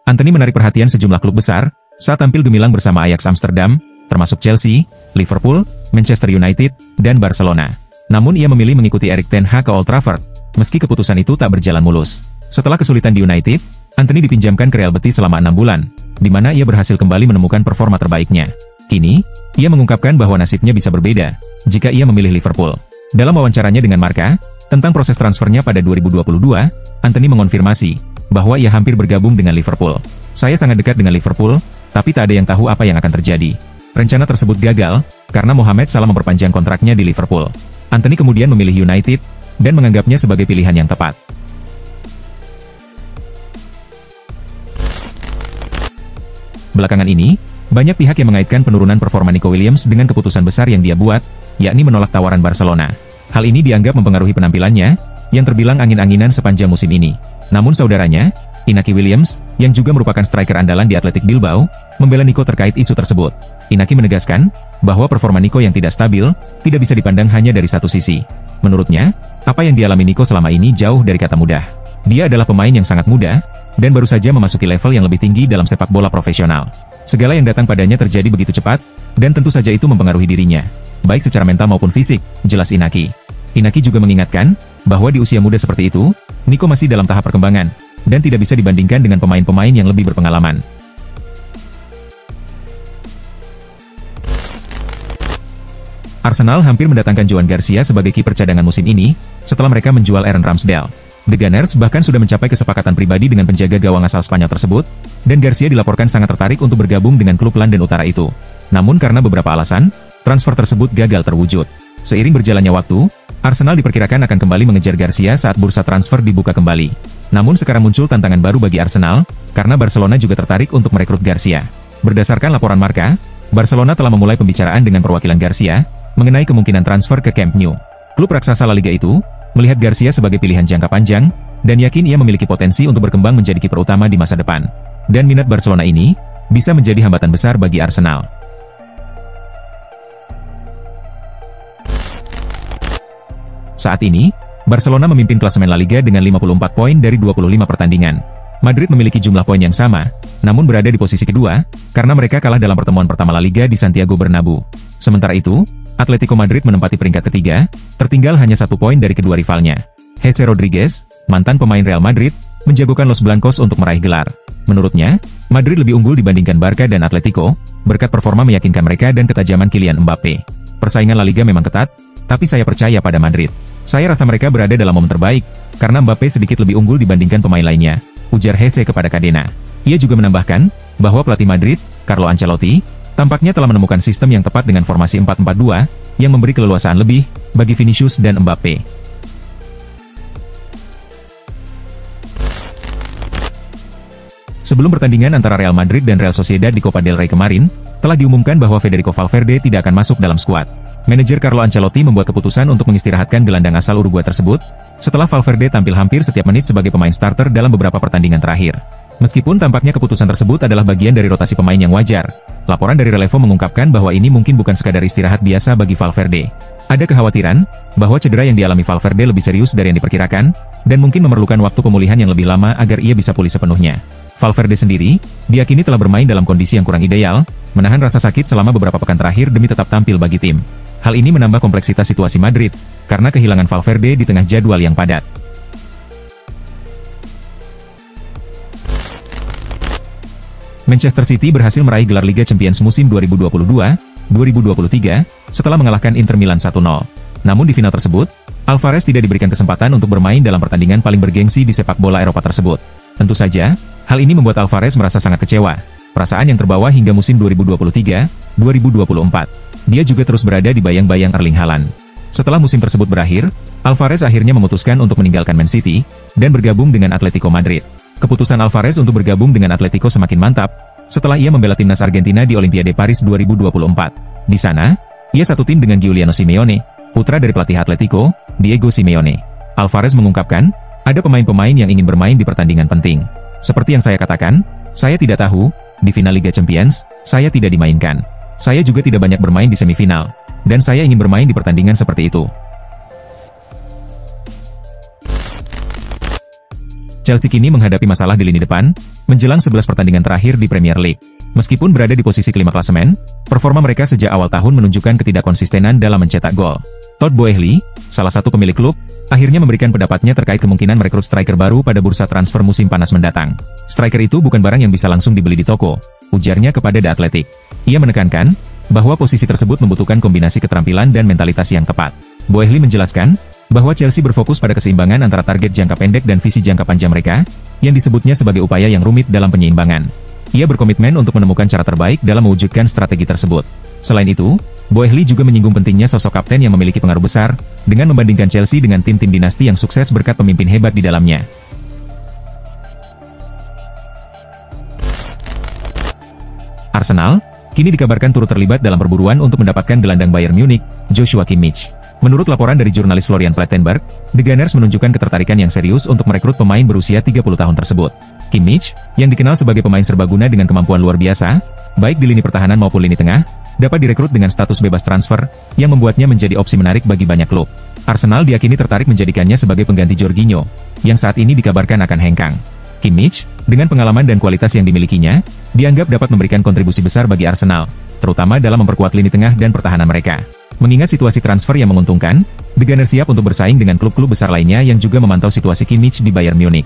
Antony menarik perhatian sejumlah klub besar saat tampil gemilang bersama Ajax Amsterdam, termasuk Chelsea, Liverpool, Manchester United, dan Barcelona. Namun ia memilih mengikuti Erik ten Hag ke Old Trafford, meski keputusan itu tak berjalan mulus. Setelah kesulitan di United, Antony dipinjamkan ke Real Betis selama 6 bulan, di mana ia berhasil kembali menemukan performa terbaiknya. Kini, ia mengungkapkan bahwa nasibnya bisa berbeda jika ia memilih Liverpool. Dalam wawancaranya dengan Marca, tentang proses transfernya pada 2022, Antony mengonfirmasi bahwa ia hampir bergabung dengan Liverpool. Saya sangat dekat dengan Liverpool, tapi tak ada yang tahu apa yang akan terjadi. Rencana tersebut gagal, karena Mohamed Salah memperpanjang kontraknya di Liverpool. Antony kemudian memilih United, dan menganggapnya sebagai pilihan yang tepat. Belakangan ini, banyak pihak yang mengaitkan penurunan performa Nico Williams dengan keputusan besar yang dia buat, yakni menolak tawaran Barcelona. Hal ini dianggap mempengaruhi penampilannya, yang terbilang angin-anginan sepanjang musim ini. Namun saudaranya, Inaki Williams, yang juga merupakan striker andalan di Athletic Bilbao, membela Nico terkait isu tersebut. Inaki menegaskan bahwa performa Nico yang tidak stabil, tidak bisa dipandang hanya dari satu sisi. Menurutnya, apa yang dialami Nico selama ini jauh dari kata mudah. Dia adalah pemain yang sangat muda, dan baru saja memasuki level yang lebih tinggi dalam sepak bola profesional. Segala yang datang padanya terjadi begitu cepat, dan tentu saja itu mempengaruhi dirinya, baik secara mental maupun fisik, jelas Inaki. Inaki juga mengingatkan bahwa di usia muda seperti itu, Nico masih dalam tahap perkembangan, dan tidak bisa dibandingkan dengan pemain-pemain yang lebih berpengalaman. Arsenal hampir mendatangkan Joan Garcia sebagai kiper cadangan musim ini, setelah mereka menjual Aaron Ramsdale. The Gunners bahkan sudah mencapai kesepakatan pribadi dengan penjaga gawang asal Spanyol tersebut, dan Garcia dilaporkan sangat tertarik untuk bergabung dengan klub London Utara itu. Namun karena beberapa alasan, transfer tersebut gagal terwujud. Seiring berjalannya waktu, Arsenal diperkirakan akan kembali mengejar Garcia saat bursa transfer dibuka kembali. Namun sekarang muncul tantangan baru bagi Arsenal, karena Barcelona juga tertarik untuk merekrut Garcia. Berdasarkan laporan Marca, Barcelona telah memulai pembicaraan dengan perwakilan Garcia, mengenai kemungkinan transfer ke Camp Nou. Klub raksasa La Liga itu, melihat Garcia sebagai pilihan jangka panjang, dan yakin ia memiliki potensi untuk berkembang menjadi kiper utama di masa depan. Dan minat Barcelona ini, bisa menjadi hambatan besar bagi Arsenal. Saat ini, Barcelona memimpin klasemen La Liga dengan 54 poin dari 25 pertandingan. Madrid memiliki jumlah poin yang sama, namun berada di posisi kedua, karena mereka kalah dalam pertemuan pertama La Liga di Santiago Bernabeu. Sementara itu, Atletico Madrid menempati peringkat ketiga, tertinggal hanya 1 poin dari kedua rivalnya. Jesse Rodriguez, mantan pemain Real Madrid, menjagokan Los Blancos untuk meraih gelar. Menurutnya, Madrid lebih unggul dibandingkan Barca dan Atletico, berkat performa meyakinkan mereka dan ketajaman Kylian Mbappe. Persaingan La Liga memang ketat, tapi saya percaya pada Madrid. Saya rasa mereka berada dalam momen terbaik, karena Mbappe sedikit lebih unggul dibandingkan pemain lainnya, ujar Jesse kepada Cadena. Ia juga menambahkan, bahwa pelatih Madrid, Carlo Ancelotti, tampaknya telah menemukan sistem yang tepat dengan formasi 4-4-2, yang memberi keleluasaan lebih, bagi Vinicius dan Mbappe. Sebelum pertandingan antara Real Madrid dan Real Sociedad di Copa del Rey kemarin, telah diumumkan bahwa Federico Valverde tidak akan masuk dalam skuad. Manajer Carlo Ancelotti membuat keputusan untuk mengistirahatkan gelandang asal Uruguay tersebut, setelah Valverde tampil hampir setiap menit sebagai pemain starter dalam beberapa pertandingan terakhir. Meskipun tampaknya keputusan tersebut adalah bagian dari rotasi pemain yang wajar, laporan dari Relevo mengungkapkan bahwa ini mungkin bukan sekadar istirahat biasa bagi Valverde. Ada kekhawatiran bahwa cedera yang dialami Valverde lebih serius dari yang diperkirakan, dan mungkin memerlukan waktu pemulihan yang lebih lama agar ia bisa pulih sepenuhnya. Valverde sendiri, diyakini telah bermain dalam kondisi yang kurang ideal, menahan rasa sakit selama beberapa pekan terakhir demi tetap tampil bagi tim. Hal ini menambah kompleksitas situasi Madrid, karena kehilangan Valverde di tengah jadwal yang padat. Manchester City berhasil meraih gelar Liga Champions musim 2022-2023, setelah mengalahkan Inter Milan 1-0. Namun di final tersebut, Alvarez tidak diberikan kesempatan untuk bermain dalam pertandingan paling bergengsi di sepak bola Eropa tersebut. Tentu saja, hal ini membuat Alvarez merasa sangat kecewa, perasaan yang terbawa hingga musim 2023-2024. Dia juga terus berada di bayang-bayang Erling Haaland. Setelah musim tersebut berakhir, Alvarez akhirnya memutuskan untuk meninggalkan Man City, dan bergabung dengan Atletico Madrid. Keputusan Alvarez untuk bergabung dengan Atletico semakin mantap, setelah ia membela timnas Argentina di Olimpiade Paris 2024. Di sana, ia satu tim dengan Giuliano Simeone, putra dari pelatih Atletico, Diego Simeone. Alvarez mengungkapkan, ada pemain-pemain yang ingin bermain di pertandingan penting. Seperti yang saya katakan, saya tidak tahu, di final Liga Champions, saya tidak dimainkan. Saya juga tidak banyak bermain di semifinal, dan saya ingin bermain di pertandingan seperti itu. Chelsea kini menghadapi masalah di lini depan, menjelang 11 pertandingan terakhir di Premier League. Meskipun berada di posisi kelima klasemen, performa mereka sejak awal tahun menunjukkan ketidakkonsistenan dalam mencetak gol. Todd Boehly, salah satu pemilik klub, akhirnya memberikan pendapatnya terkait kemungkinan merekrut striker baru pada bursa transfer musim panas mendatang. Striker itu bukan barang yang bisa langsung dibeli di toko, ujarnya kepada The Athletic. Ia menekankan bahwa posisi tersebut membutuhkan kombinasi keterampilan dan mentalitas yang tepat. Boehly menjelaskan bahwa Chelsea berfokus pada keseimbangan antara target jangka pendek dan visi jangka panjang mereka, yang disebutnya sebagai upaya yang rumit dalam penyeimbangan. Ia berkomitmen untuk menemukan cara terbaik dalam mewujudkan strategi tersebut. Selain itu, Boehly juga menyinggung pentingnya sosok kapten yang memiliki pengaruh besar, dengan membandingkan Chelsea dengan tim-tim dinasti yang sukses berkat pemimpin hebat di dalamnya. Arsenal kini dikabarkan turut terlibat dalam perburuan untuk mendapatkan gelandang Bayern Munich, Joshua Kimmich. Menurut laporan dari jurnalis Florian Plettenberg, The Gunners menunjukkan ketertarikan yang serius untuk merekrut pemain berusia 30 tahun tersebut. Kimmich, yang dikenal sebagai pemain serbaguna dengan kemampuan luar biasa, baik di lini pertahanan maupun lini tengah, dapat direkrut dengan status bebas transfer, yang membuatnya menjadi opsi menarik bagi banyak klub. Arsenal diyakini tertarik menjadikannya sebagai pengganti Jorginho, yang saat ini dikabarkan akan hengkang. Kimmich, dengan pengalaman dan kualitas yang dimilikinya, dianggap dapat memberikan kontribusi besar bagi Arsenal, terutama dalam memperkuat lini tengah dan pertahanan mereka. Mengingat situasi transfer yang menguntungkan, The Gunners siap untuk bersaing dengan klub-klub besar lainnya yang juga memantau situasi Kimmich di Bayern Munich.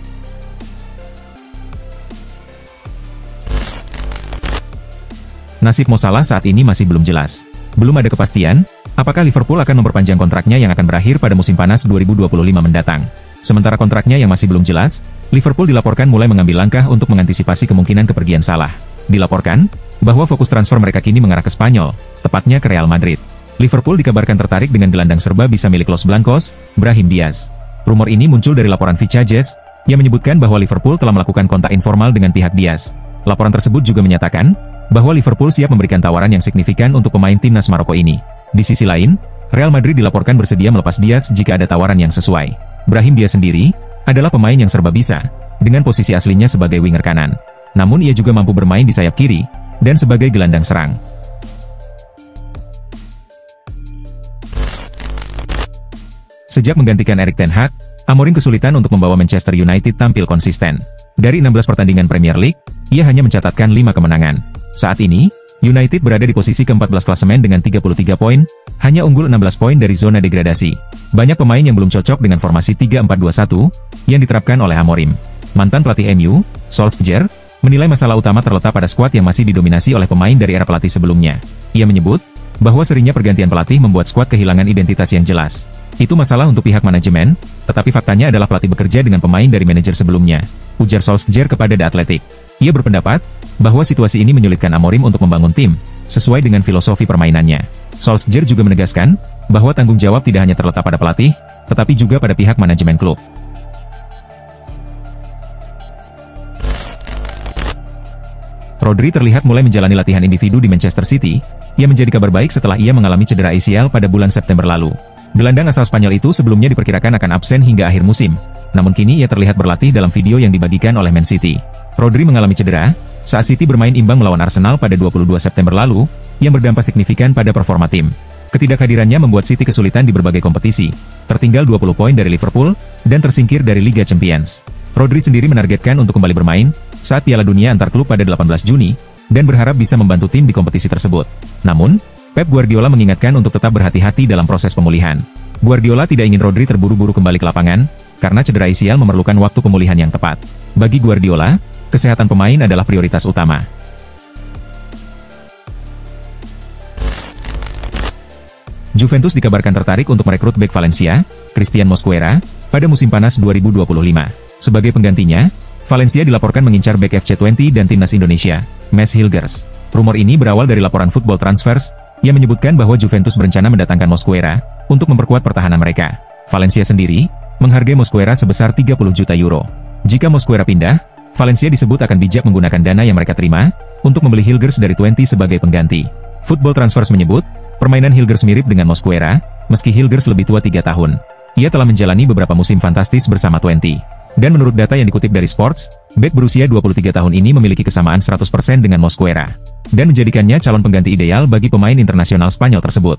Nasib Mo Salah saat ini masih belum jelas. Belum ada kepastian, apakah Liverpool akan memperpanjang kontraknya yang akan berakhir pada musim panas 2025 mendatang. Sementara kontraknya yang masih belum jelas, Liverpool dilaporkan mulai mengambil langkah untuk mengantisipasi kemungkinan kepergian Salah. Dilaporkan bahwa fokus transfer mereka kini mengarah ke Spanyol, tepatnya ke Real Madrid. Liverpool dikabarkan tertarik dengan gelandang serba bisa milik Los Blancos, Brahim Diaz. Rumor ini muncul dari laporan Fichajes, yang menyebutkan bahwa Liverpool telah melakukan kontak informal dengan pihak Diaz. Laporan tersebut juga menyatakan bahwa Liverpool siap memberikan tawaran yang signifikan untuk pemain timnas Maroko ini. Di sisi lain, Real Madrid dilaporkan bersedia melepas Diaz jika ada tawaran yang sesuai. Brahim Diaz sendiri adalah pemain yang serba bisa, dengan posisi aslinya sebagai winger kanan. Namun ia juga mampu bermain di sayap kiri, dan sebagai gelandang serang. Sejak menggantikan Erik ten Hag, Amorim kesulitan untuk membawa Manchester United tampil konsisten. Dari 16 pertandingan Premier League, ia hanya mencatatkan 5 kemenangan. Saat ini, United berada di posisi ke-14 klasemen dengan 33 poin, hanya unggul 16 poin dari zona degradasi. Banyak pemain yang belum cocok dengan formasi 3-4-2-1 yang diterapkan oleh Amorim. Mantan pelatih MU, Solskjaer, menilai masalah utama terletak pada skuad yang masih didominasi oleh pemain dari era pelatih sebelumnya. Ia menyebut bahwa seringnya pergantian pelatih membuat skuad kehilangan identitas yang jelas. Itu masalah untuk pihak manajemen, tetapi faktanya adalah pelatih bekerja dengan pemain dari manajer sebelumnya, ujar Solskjaer kepada The Athletic. Ia berpendapat bahwa situasi ini menyulitkan Amorim untuk membangun tim sesuai dengan filosofi permainannya. Solskjaer juga menegaskan bahwa tanggung jawab tidak hanya terletak pada pelatih, tetapi juga pada pihak manajemen klub. Rodri terlihat mulai menjalani latihan individu di Manchester City, yang menjadi kabar baik setelah ia mengalami cedera ACL pada bulan September lalu. Gelandang asal Spanyol itu sebelumnya diperkirakan akan absen hingga akhir musim, namun kini ia terlihat berlatih dalam video yang dibagikan oleh Man City. Rodri mengalami cedera saat City bermain imbang melawan Arsenal pada 22 September lalu, yang berdampak signifikan pada performa tim. Ketidakhadirannya membuat City kesulitan di berbagai kompetisi, tertinggal 20 poin dari Liverpool, dan tersingkir dari Liga Champions. Rodri sendiri menargetkan untuk kembali bermain saat Piala Dunia antar klub pada 18 Juni, dan berharap bisa membantu tim di kompetisi tersebut. Namun, Pep Guardiola mengingatkan untuk tetap berhati-hati dalam proses pemulihan. Guardiola tidak ingin Rodri terburu-buru kembali ke lapangan, karena cedera ACL memerlukan waktu pemulihan yang tepat. Bagi Guardiola, kesehatan pemain adalah prioritas utama. Juventus dikabarkan tertarik untuk merekrut bek Valencia, Christian Mosquera, pada musim panas 2025. Sebagai penggantinya, Valencia dilaporkan mengincar bek FC20 dan timnas Indonesia, Mads Hilgers. Rumor ini berawal dari laporan Football Transfers, yang menyebutkan bahwa Juventus berencana mendatangkan Mosquera untuk memperkuat pertahanan mereka. Valencia sendiri menghargai Mosquera sebesar 30 juta euro. Jika Mosquera pindah, Valencia disebut akan bijak menggunakan dana yang mereka terima untuk membeli Hilgers dari 20 sebagai pengganti. Football Transfers menyebut, permainan Hilgers mirip dengan Mosquera, meski Hilgers lebih tua 3 tahun. Ia telah menjalani beberapa musim fantastis bersama 20. Dan menurut data yang dikutip dari Sports, bek berusia 23 tahun ini memiliki kesamaan 100% dengan Mosquera, dan menjadikannya calon pengganti ideal bagi pemain internasional Spanyol tersebut.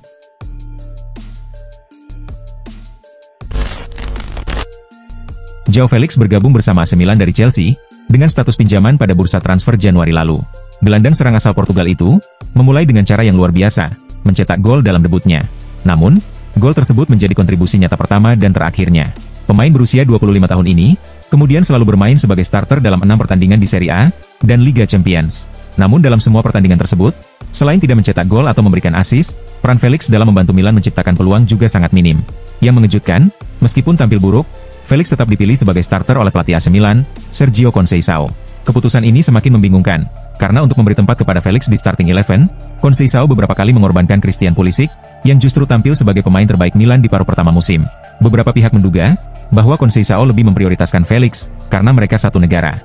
Joao Felix bergabung bersama AC Milan dari Chelsea, dengan status pinjaman pada bursa transfer Januari lalu. Gelandang serang asal Portugal itu, memulai dengan cara yang luar biasa, mencetak gol dalam debutnya. Namun, gol tersebut menjadi kontribusi nyata pertama dan terakhirnya. Pemain berusia 25 tahun ini, kemudian selalu bermain sebagai starter dalam 6 pertandingan di Serie A, dan Liga Champions. Namun dalam semua pertandingan tersebut, selain tidak mencetak gol atau memberikan assist, peran Felix dalam membantu Milan menciptakan peluang juga sangat minim. Yang mengejutkan, meskipun tampil buruk, Felix tetap dipilih sebagai starter oleh pelatih AC Milan, Sergio Conceição. Keputusan ini semakin membingungkan, karena untuk memberi tempat kepada Felix di starting 11, Conceição beberapa kali mengorbankan Christian Pulisic, yang justru tampil sebagai pemain terbaik Milan di paruh pertama musim. Beberapa pihak menduga, bahwa Conceição lebih memprioritaskan Felix, karena mereka satu negara.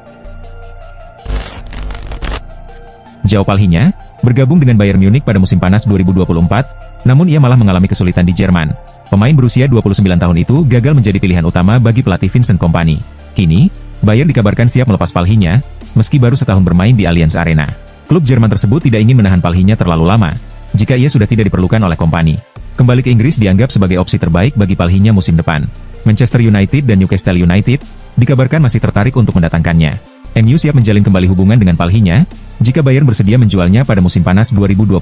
Joao Palhinha, bergabung dengan Bayern Munich pada musim panas 2024, namun ia malah mengalami kesulitan di Jerman. Pemain berusia 29 tahun itu gagal menjadi pilihan utama bagi pelatih Vincent Kompany. Kini, Bayern dikabarkan siap melepas Palhinha, meski baru setahun bermain di Allianz Arena. Klub Jerman tersebut tidak ingin menahan Palhinha terlalu lama, jika ia sudah tidak diperlukan oleh Kompany. Kembali ke Inggris dianggap sebagai opsi terbaik bagi Palhinha musim depan. Manchester United dan Newcastle United, dikabarkan masih tertarik untuk mendatangkannya. MU siap menjalin kembali hubungan dengan Palhinha, jika Bayern bersedia menjualnya pada musim panas 2025.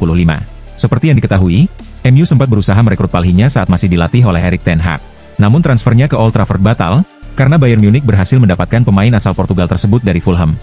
Seperti yang diketahui, MU sempat berusaha merekrut Palhinha saat masih dilatih oleh Erik ten Hag. Namun transfernya ke Old Trafford batal, karena Bayern Munich berhasil mendapatkan pemain asal Portugal tersebut dari Fulham.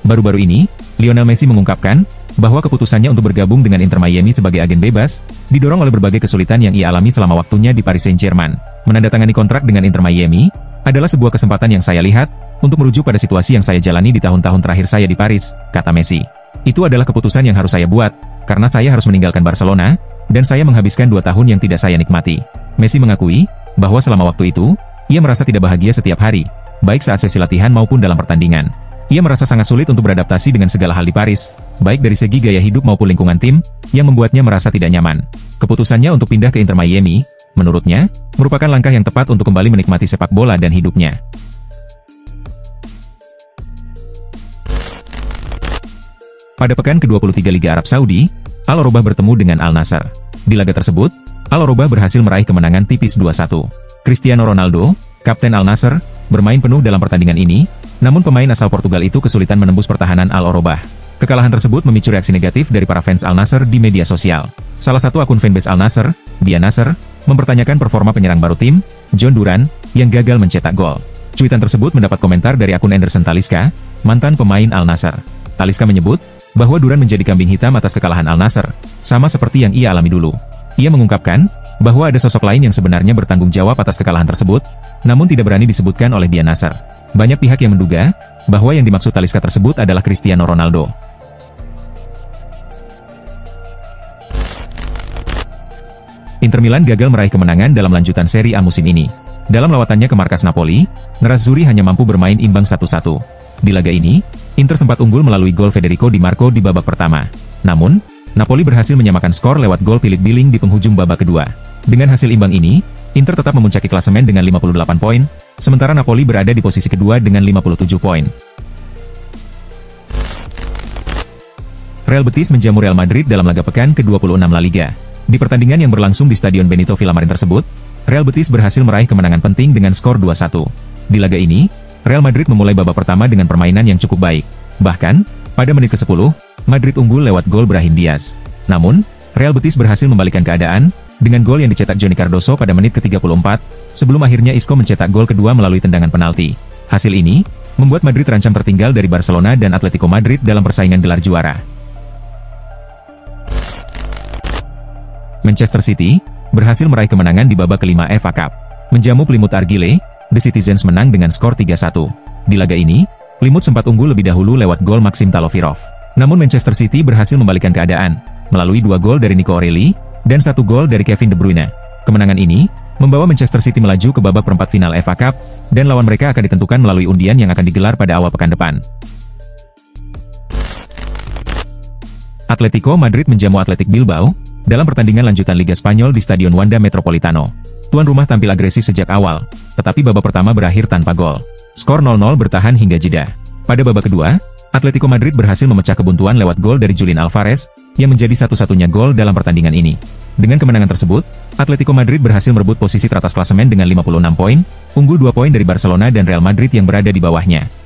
Baru-baru ini, Lionel Messi mengungkapkan, bahwa keputusannya untuk bergabung dengan Inter Miami sebagai agen bebas, didorong oleh berbagai kesulitan yang ia alami selama waktunya di Paris Saint-Germain. Menandatangani kontrak dengan Inter Miami, adalah sebuah kesempatan yang saya lihat, untuk merujuk pada situasi yang saya jalani di tahun-tahun terakhir saya di Paris, kata Messi. Itu adalah keputusan yang harus saya buat, karena saya harus meninggalkan Barcelona, dan saya menghabiskan 2 tahun yang tidak saya nikmati. Messi mengakui, bahwa selama waktu itu, ia merasa tidak bahagia setiap hari, baik saat sesi latihan maupun dalam pertandingan. Ia merasa sangat sulit untuk beradaptasi dengan segala hal di Paris, baik dari segi gaya hidup maupun lingkungan tim, yang membuatnya merasa tidak nyaman. Keputusannya untuk pindah ke Inter Miami, menurutnya, merupakan langkah yang tepat untuk kembali menikmati sepak bola dan hidupnya. Pada pekan ke-23 Liga Arab Saudi, Al Orobah bertemu dengan Al Nassr. Di laga tersebut, Al Orobah berhasil meraih kemenangan tipis 2-1. Cristiano Ronaldo, kapten Al Nassr, bermain penuh dalam pertandingan ini, namun pemain asal Portugal itu kesulitan menembus pertahanan Al Orobah. Kekalahan tersebut memicu reaksi negatif dari para fans Al Nassr di media sosial. Salah satu akun fanbase Al Nassr, Dia Nassr, mempertanyakan performa penyerang baru tim, John Duran, yang gagal mencetak gol. Cuitan tersebut mendapat komentar dari akun Anderson Talisca, mantan pemain Al Nassr. Talisca menyebut, bahwa Duran menjadi kambing hitam atas kekalahan Al Nassr, sama seperti yang ia alami dulu. Ia mengungkapkan, bahwa ada sosok lain yang sebenarnya bertanggung jawab atas kekalahan tersebut, namun tidak berani disebutkan oleh Dia Nassr. Banyak pihak yang menduga, bahwa yang dimaksud Talisca tersebut adalah Cristiano Ronaldo. Inter Milan gagal meraih kemenangan dalam lanjutan Serie A musim ini. Dalam lawatannya ke markas Napoli, Nerazzurri hanya mampu bermain imbang 1-1. Di laga ini, Inter sempat unggul melalui gol Federico Di Marco di babak pertama. Namun, Napoli berhasil menyamakan skor lewat gol Philipp Billing di penghujung babak kedua. Dengan hasil imbang ini, Inter tetap memuncaki klasemen dengan 58 poin, sementara Napoli berada di posisi kedua dengan 57 poin. Real Betis menjamu Real Madrid dalam laga pekan ke-26 La Liga. Di pertandingan yang berlangsung di Stadion Benito Villamarín tersebut, Real Betis berhasil meraih kemenangan penting dengan skor 2-1. Di laga ini, Real Madrid memulai babak pertama dengan permainan yang cukup baik. Bahkan, pada menit ke-10, Madrid unggul lewat gol Brahim Diaz. Namun, Real Betis berhasil membalikan keadaan, dengan gol yang dicetak Johnny Cardoso pada menit ke-34, sebelum akhirnya Isco mencetak gol kedua melalui tendangan penalti. Hasil ini, membuat Madrid terancam tertinggal dari Barcelona dan Atletico Madrid dalam persaingan gelar juara. Manchester City, berhasil meraih kemenangan di babak kelima FA Cup. Menjamu Plymouth Argyle, The Citizens menang dengan skor 3-1. Di laga ini, Plymouth sempat unggul lebih dahulu lewat gol Maxim Talovirov. Namun Manchester City berhasil membalikan keadaan, melalui 2 gol dari Nico O'Reilly, dan 1 gol dari Kevin De Bruyne. Kemenangan ini, membawa Manchester City melaju ke babak perempat final FA Cup, dan lawan mereka akan ditentukan melalui undian yang akan digelar pada awal pekan depan. Atletico Madrid menjamu Athletic Bilbao, dalam pertandingan lanjutan Liga Spanyol di Stadion Wanda Metropolitano. Tuan rumah tampil agresif sejak awal, tetapi babak pertama berakhir tanpa gol. Skor 0-0 bertahan hingga jeda. Pada babak kedua, Atletico Madrid berhasil memecah kebuntuan lewat gol dari Julian Alvarez, yang menjadi satu-satunya gol dalam pertandingan ini. Dengan kemenangan tersebut, Atletico Madrid berhasil merebut posisi teratas klasemen dengan 56 poin, unggul 2 poin dari Barcelona dan Real Madrid yang berada di bawahnya.